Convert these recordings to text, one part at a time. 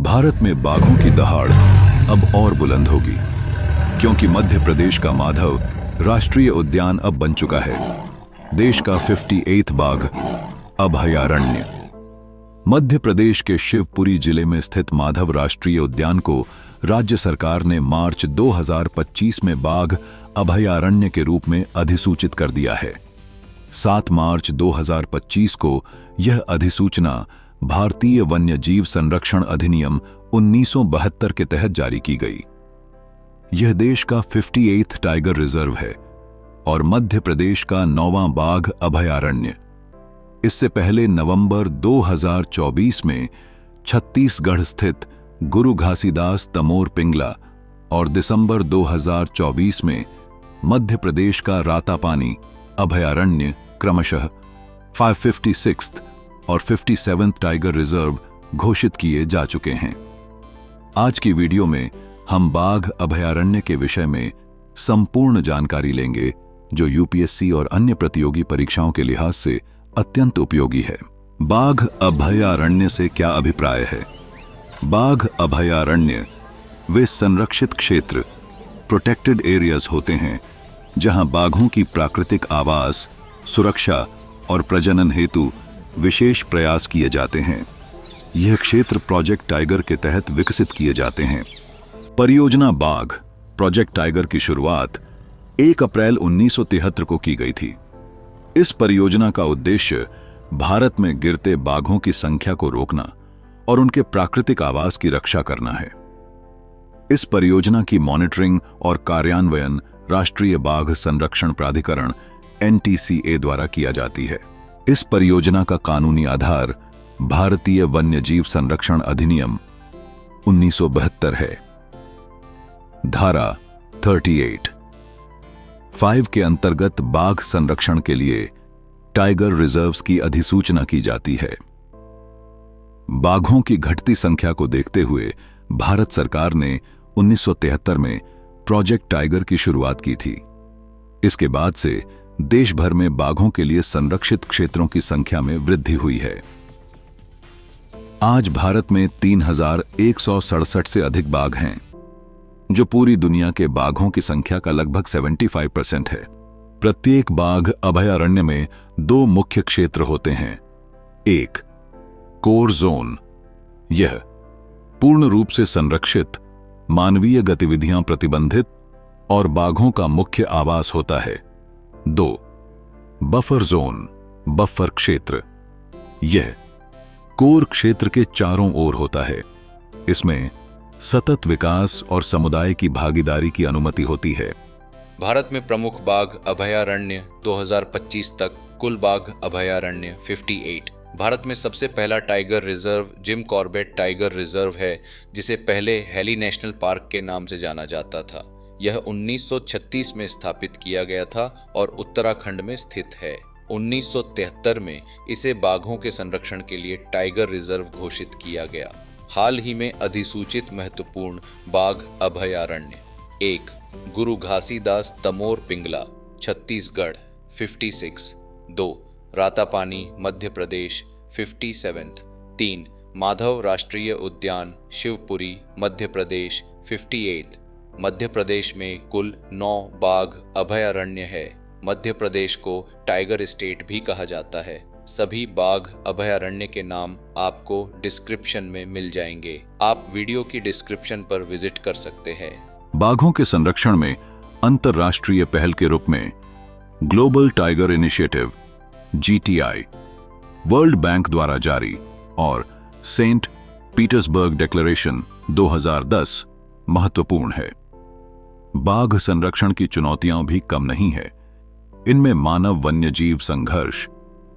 भारत में बाघों की दहाड़ अब और बुलंद होगी, क्योंकि मध्य प्रदेश का माधव राष्ट्रीय उद्यान अब बन चुका है देश का 58वां बाघ अभयारण्य। मध्य प्रदेश के शिवपुरी जिले में स्थित माधव राष्ट्रीय उद्यान को राज्य सरकार ने मार्च 2025 में बाघ अभयारण्य के रूप में अधिसूचित कर दिया है। 7 मार्च 2025 को यह अधिसूचना भारतीय वन्यजीव संरक्षण अधिनियम 1972 के तहत जारी की गई। यह देश का 58वां टाइगर रिजर्व है और मध्य प्रदेश का 9वां बाघ अभयारण्य। इससे पहले नवंबर 2024 में छत्तीसगढ़ स्थित गुरु घासीदास तमोर पिंगला और दिसंबर 2024 में मध्य प्रदेश का रातापानी अभयारण्य क्रमशः 556 और 57 टाइगर रिजर्व घोषित किए जा चुके हैं। आज की वीडियो में हम बाघ अभयारण्य के विषय में संपूर्ण जानकारी लेंगे, जो यूपीएससी और अन्य प्रतियोगी परीक्षाओं के लिहाज से अत्यंत उपयोगी है। बाघ अभयारण्य से क्या अभिप्राय है? बाघ अभयारण्य वे संरक्षित क्षेत्र प्रोटेक्टेड एरियाज होते हैं जहां बाघों की प्राकृतिक आवास, सुरक्षा और प्रजनन हेतु विशेष प्रयास किए जाते हैं। यह क्षेत्र प्रोजेक्ट टाइगर के तहत विकसित किए जाते हैं। परियोजना बाघ प्रोजेक्ट टाइगर की शुरुआत 1 अप्रैल 1973 को की गई थी। इस परियोजना का उद्देश्य भारत में गिरते बाघों की संख्या को रोकना और उनके प्राकृतिक आवास की रक्षा करना है। इस परियोजना की मॉनिटरिंग और कार्यान्वयन राष्ट्रीय बाघ संरक्षण प्राधिकरण NTCA द्वारा किया जाती है। इस परियोजना का कानूनी आधार भारतीय वन्यजीव संरक्षण अधिनियम 1972 है। धारा 38(5) के अंतर्गत बाघ संरक्षण के लिए टाइगर रिजर्व्स की अधिसूचना की जाती है। बाघों की घटती संख्या को देखते हुए भारत सरकार ने 1973 में प्रोजेक्ट टाइगर की शुरुआत की थी। इसके बाद से देश भर में बाघों के लिए संरक्षित क्षेत्रों की संख्या में वृद्धि हुई है। आज भारत में 3167 से अधिक बाघ हैं, जो पूरी दुनिया के बाघों की संख्या का लगभग 75% है। प्रत्येक बाघ अभयारण्य में 2 मुख्य क्षेत्र होते हैं। एक, कोर जोन, यह पूर्ण रूप से संरक्षित, मानवीय गतिविधियां प्रतिबंधित और बाघों का मुख्य आवास होता है। 2, बफर जोन, बफर क्षेत्र, यह कोर क्षेत्र के चारों ओर होता है। इसमें सतत विकास और समुदाय की भागीदारी की अनुमति होती है। भारत में प्रमुख बाघ अभयारण्य 2025 तक कुल बाघ अभयारण्य 58। भारत में सबसे पहला tiger reserve Jim Corbett tiger reserve है, जिसे पहले हेली नेशनल पार्क के नाम से जाना जाता था। यह 1936 में स्थापित किया गया था और उत्तराखंड में स्थित है। 1973 में इसे बाघों के संरक्षण के लिए टाइगर रिजर्व घोषित किया गया। हाल ही में अधिसूचित महत्वपूर्ण बाघ अभयारण्य: 1, गुरु घासीदास तमोर पिंगला छत्तीसगढ़ 56। 2, रातापानी मध्य प्रदेश 57। 3, माधव राष्ट्रीय उद्यान शिवपुरी मध्य प्रदेश 58। मध्य प्रदेश में कुल 9 बाघ अभयारण्य है। मध्य प्रदेश को टाइगर स्टेट भी कहा जाता है। सभी बाघ अभयारण्य के नाम आपको डिस्क्रिप्शन में मिल जाएंगे। आप वीडियो की डिस्क्रिप्शन पर विजिट कर सकते हैं। बाघों के संरक्षण में अंतर्राष्ट्रीय पहल के रूप में global tiger initiative GTI, world bank द्वारा जारी और सेंट पीटर्सबर्ग डिक्लेरेशन 2010 महत्वपूर्ण है। बाघ संरक्षण की चुनौतियां भी कम नहीं है। इनमें मानव वन्यजीव संघर्ष,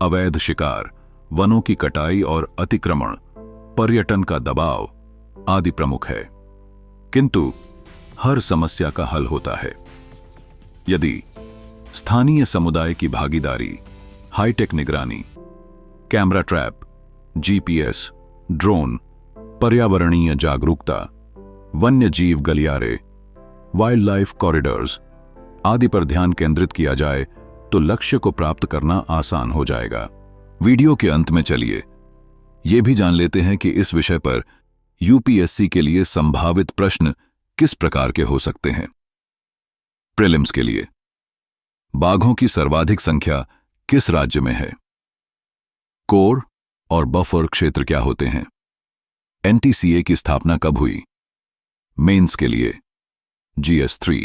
अवैध शिकार, वनों की कटाई और अतिक्रमण, पर्यटन का दबाव आदि प्रमुख है। किंतु हर समस्या का हल होता है यदि स्थानीय समुदाय की भागीदारी, हाईटेक निगरानी, कैमरा ट्रैप, GPS, ड्रोन, पर्यावरणीय जागरूकता, वन्यजीव गलियारे, वाइल्ड लाइफ कॉरिडोर्स आदि पर ध्यान केंद्रित किया जाए तो लक्ष्य को प्राप्त करना आसान हो जाएगा। वीडियो के अंत में चलिए ये भी जान लेते हैं कि इस विषय पर यूपीएससी के लिए संभावित प्रश्न किस प्रकार के हो सकते हैं? प्रीलिम्स के लिए बाघों की सर्वाधिक संख्या किस राज्य में है? कोर और बफर क्षेत्र क्या होते हैं? एनटीसीए की स्थापना कब हुई? मेंस के लिए GS3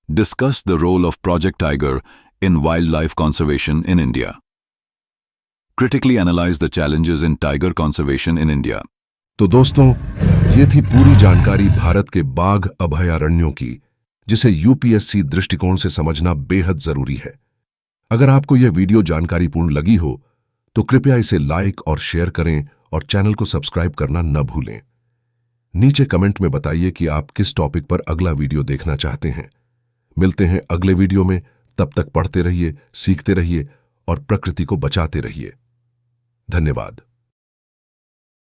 discuss the role of Project Tiger in wildlife conservation in India. Critically analyse the challenges in tiger conservation in India. तो दोस्तों, ये थी पूरी जानकारी भारत के बाघ अभयारण्यों की, जिसे यूपीएससी दृष्टिकोण से समझना बेहद जरूरी है। अगर आपको यह वीडियो जानकारीपूर्ण लगी हो तो कृपया इसे लाइक और शेयर करें और चैनल को सब्सक्राइब करना न भूलें। नीचे कमेंट में बताइए कि आप किस टॉपिक पर अगला वीडियो देखना चाहते हैं। मिलते हैं अगले वीडियो में। तब तक पढ़ते रहिए, सीखते रहिए और प्रकृति को बचाते रहिए। धन्यवाद।